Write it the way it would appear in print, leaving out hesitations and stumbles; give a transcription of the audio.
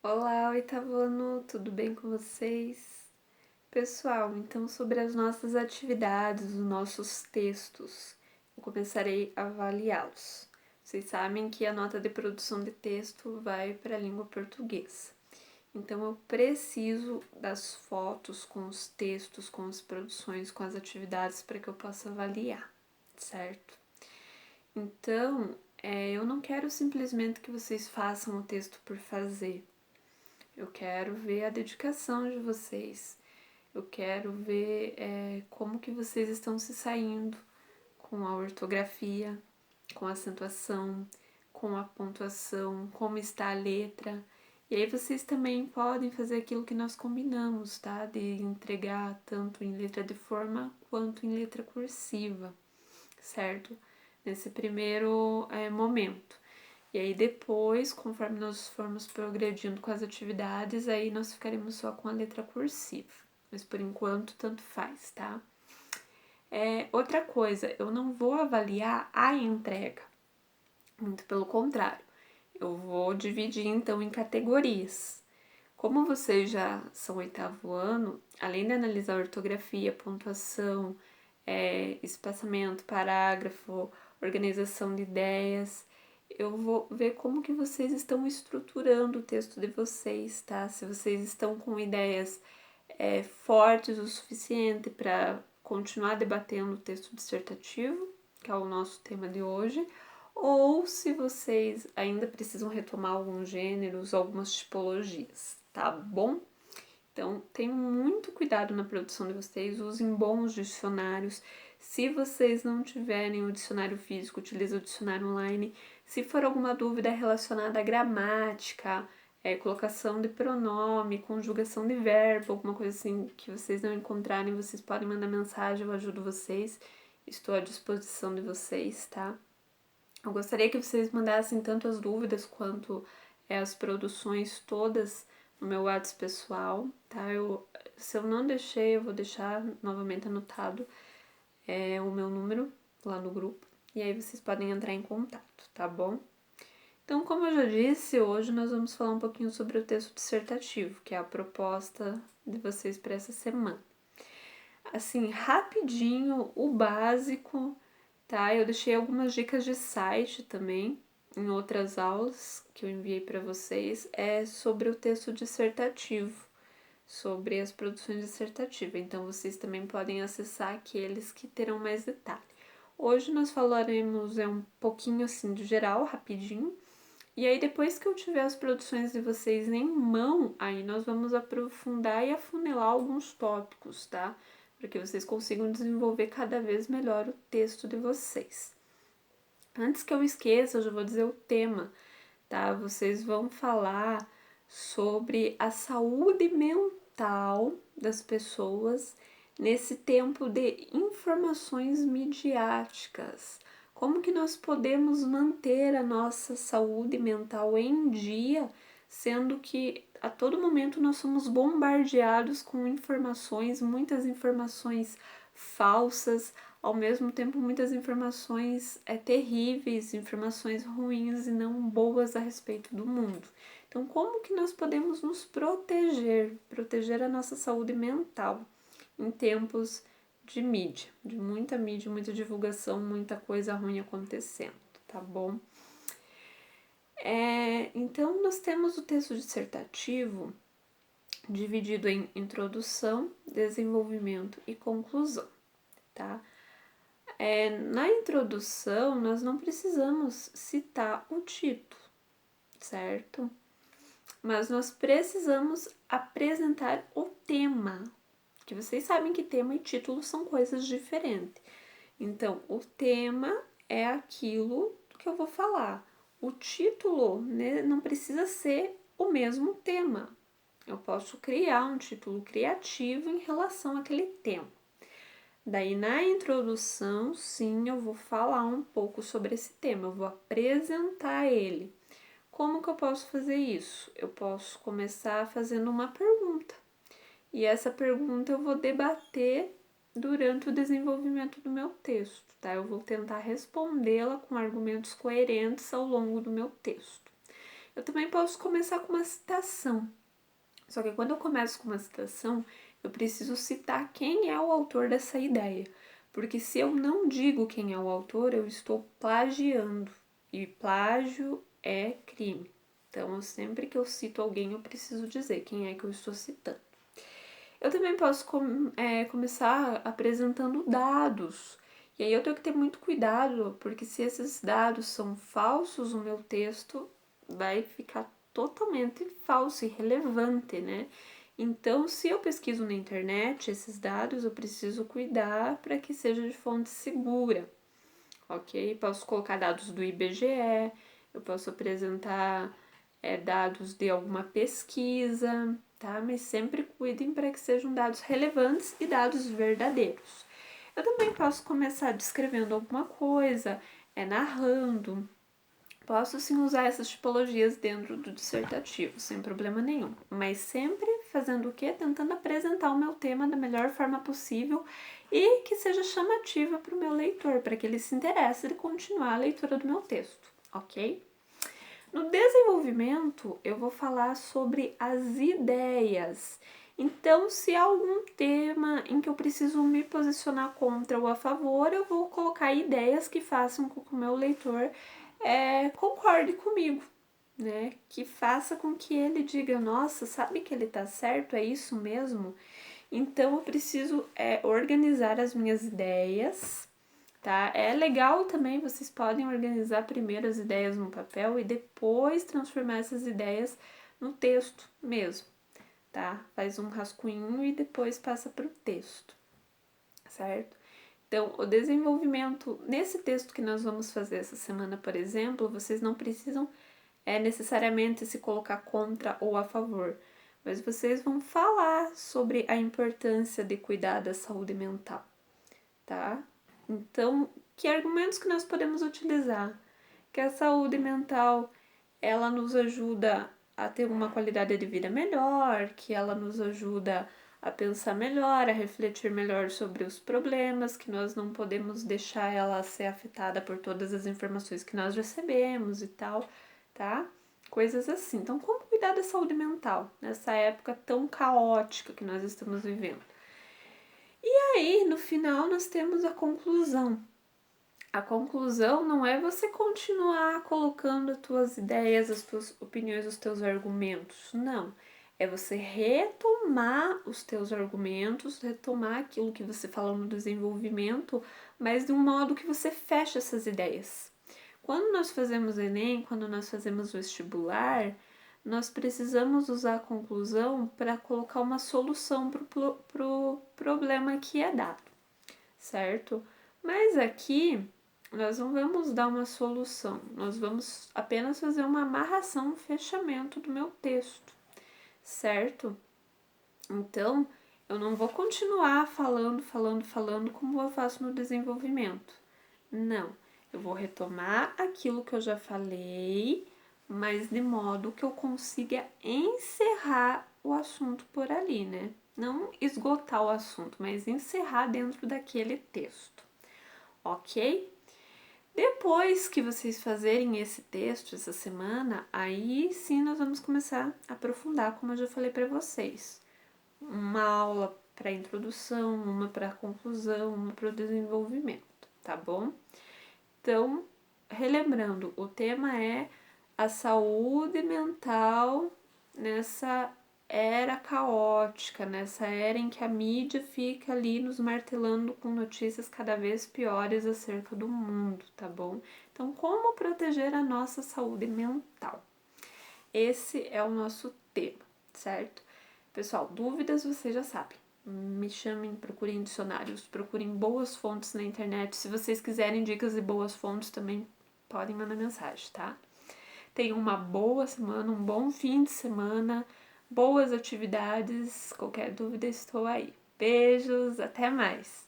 Olá, oitavo ano, tudo bem com vocês? Pessoal, então sobre as nossas atividades, os nossos textos, eu começarei a avaliá-los. Vocês sabem que a nota de produção de texto vai para a língua portuguesa. Então eu preciso das fotos com os textos, com as produções, com as atividades para que eu possa avaliar, certo? Então, eu não quero simplesmente que vocês façam o texto por fazer. Eu quero ver a dedicação de vocês. Eu quero ver como que vocês estão se saindo com a ortografia, com a acentuação, com a pontuação, como está a letra. E aí vocês também podem fazer aquilo que nós combinamos, tá? De entregar tanto em letra de forma quanto em letra cursiva, certo? Nesse primeiro momento. E aí depois, conforme nós formos progredindo com as atividades, aí nós ficaremos só com a letra cursiva. Mas por enquanto, tanto faz, tá? Outra coisa, eu não vou avaliar a entrega. Muito pelo contrário. Eu vou dividir então em categorias. Como vocês já são oitavo ano, além de analisar ortografia, pontuação, espaçamento, parágrafo, organização de ideias, eu vou ver como que vocês estão estruturando o texto de vocês, tá? Se vocês estão com ideias fortes o suficiente para continuar debatendo o texto dissertativo, que é o nosso tema de hoje, ou se vocês ainda precisam retomar alguns gêneros, algumas tipologias, tá bom? Então, tenham muito cuidado na produção de vocês, usem bons dicionários. Se vocês não tiverem o dicionário físico, utilize o dicionário online. Se for alguma dúvida relacionada à gramática, colocação de pronome, conjugação de verbo, alguma coisa assim que vocês não encontrarem, vocês podem mandar mensagem, eu ajudo vocês. Estou à disposição de vocês, tá? Eu gostaria que vocês mandassem tanto as dúvidas quanto as produções todas no meu WhatsApp pessoal, tá? Se eu não deixei, eu vou deixar novamente anotado o meu número lá no grupo. E aí vocês podem entrar em contato, tá bom? Então, como eu já disse, hoje nós vamos falar um pouquinho sobre o texto dissertativo, que é a proposta de vocês para essa semana. Assim, rapidinho, o básico, tá? Eu deixei algumas dicas de site também em outras aulas que eu enviei para vocês, sobre o texto dissertativo, sobre as produções dissertativas. Então vocês também podem acessar aqueles que terão mais detalhe. Hoje nós falaremos um pouquinho assim de geral, rapidinho. E aí depois que eu tiver as produções de vocês em mão, aí nós vamos aprofundar e afunilar alguns tópicos, tá? Para que vocês consigam desenvolver cada vez melhor o texto de vocês. Antes que eu esqueça, eu já vou dizer o tema, tá? Vocês vão falar sobre a saúde mental das pessoas nesse tempo de informações midiáticas. Como que nós podemos manter a nossa saúde mental em dia, sendo que a todo momento nós somos bombardeados com informações, muitas informações falsas, ao mesmo tempo muitas informações terríveis, informações ruins e não boas a respeito do mundo. Então, como que nós podemos nos proteger a nossa saúde mental em tempos de mídia, muita divulgação, muita coisa ruim acontecendo, tá bom? Então, nós temos o texto dissertativo dividido em introdução, desenvolvimento e conclusão, tá? Na introdução, nós não precisamos citar o título, certo? Mas nós precisamos apresentar o tema, que vocês sabem que tema e título são coisas diferentes. Então, o tema é aquilo que eu vou falar. O título, né, não precisa ser o mesmo tema. Eu posso criar um título criativo em relação àquele tema. Daí, na introdução, sim, eu vou falar um pouco sobre esse tema, eu vou apresentar ele. Como que eu posso fazer isso? Eu posso começar fazendo uma pergunta. E essa pergunta eu vou debater durante o desenvolvimento do meu texto, tá? Eu vou tentar respondê-la com argumentos coerentes ao longo do meu texto. Eu também posso começar com uma citação. Só que quando eu começo com uma citação, eu preciso citar quem é o autor dessa ideia. Porque se eu não digo quem é o autor, eu estou plagiando. E plágio é crime. Então, sempre que eu cito alguém, eu preciso dizer quem é que eu estou citando. Eu também posso começar apresentando dados. E aí eu tenho que ter muito cuidado, porque se esses dados são falsos, o meu texto vai ficar totalmente falso e irrelevante, né? Então, se eu pesquiso na internet esses dados, eu preciso cuidar para que seja de fonte segura, ok? Posso colocar dados do IBGE, eu posso apresentar dados de alguma pesquisa, tá? Mas sempre cuidem para que sejam dados relevantes e dados verdadeiros. Eu também posso começar descrevendo alguma coisa, narrando. Posso sim usar essas tipologias dentro do dissertativo, sem problema nenhum. Mas sempre fazendo o quê? Tentando apresentar o meu tema da melhor forma possível e que seja chamativa para o meu leitor, para que ele se interesse de continuar a leitura do meu texto, ok? No desenvolvimento, eu vou falar sobre as ideias. Então, se há algum tema em que eu preciso me posicionar contra ou a favor, eu vou colocar ideias que façam com que o meu leitor concorde comigo, né? Que faça com que ele diga, nossa, sabe que ele tá certo, é isso mesmo? Então, eu preciso organizar as minhas ideias, tá? É legal também, vocês podem organizar primeiro as ideias no papel e depois transformar essas ideias no texto mesmo, tá? Faz um rascunho e depois passa para o texto, certo? Então, o desenvolvimento, nesse texto que nós vamos fazer essa semana, por exemplo, vocês não precisam necessariamente se colocar contra ou a favor, mas vocês vão falar sobre a importância de cuidar da saúde mental, tá? Então, que argumentos que nós podemos utilizar? Que a saúde mental, ela nos ajuda a ter uma qualidade de vida melhor, que ela nos ajuda a pensar melhor, a refletir melhor sobre os problemas, que nós não podemos deixar ela ser afetada por todas as informações que nós recebemos e tal, tá? Coisas assim. Então, como cuidar da saúde mental nessa época tão caótica que nós estamos vivendo? E aí, no final, nós temos a conclusão. A conclusão não é você continuar colocando as tuas ideias, as tuas opiniões, os teus argumentos. Não. É você retomar os teus argumentos, retomar aquilo que você falou no desenvolvimento, mas de um modo que você fecha essas ideias. Quando nós fazemos Enem, quando nós fazemos vestibular, nós precisamos usar a conclusão para colocar uma solução para o problema que é dado, certo? Mas aqui nós não vamos dar uma solução, nós vamos apenas fazer uma amarração, um fechamento do meu texto, certo? Então, eu não vou continuar falando como eu faço no desenvolvimento. Não, eu vou retomar aquilo que eu já falei, mas de modo que eu consiga encerrar o assunto por ali, né? Não esgotar o assunto, mas encerrar dentro daquele texto, ok? Depois que vocês fazerem esse texto essa semana, aí sim nós vamos começar a aprofundar, como eu já falei para vocês. Uma aula para introdução, uma para conclusão, uma para o desenvolvimento, tá bom? Então, relembrando, o tema é a saúde mental nessa era caótica, nessa era em que a mídia fica ali nos martelando com notícias cada vez piores acerca do mundo, tá bom? Então, como proteger a nossa saúde mental? Esse é o nosso tema, certo? Pessoal, dúvidas vocês já sabem. Me chamem, procurem dicionários, procurem boas fontes na internet. Se vocês quiserem dicas de boas fontes, também podem mandar mensagem, tá? Tenham uma boa semana, um bom fim de semana, boas atividades. Qualquer dúvida, estou aí. Beijos, até mais!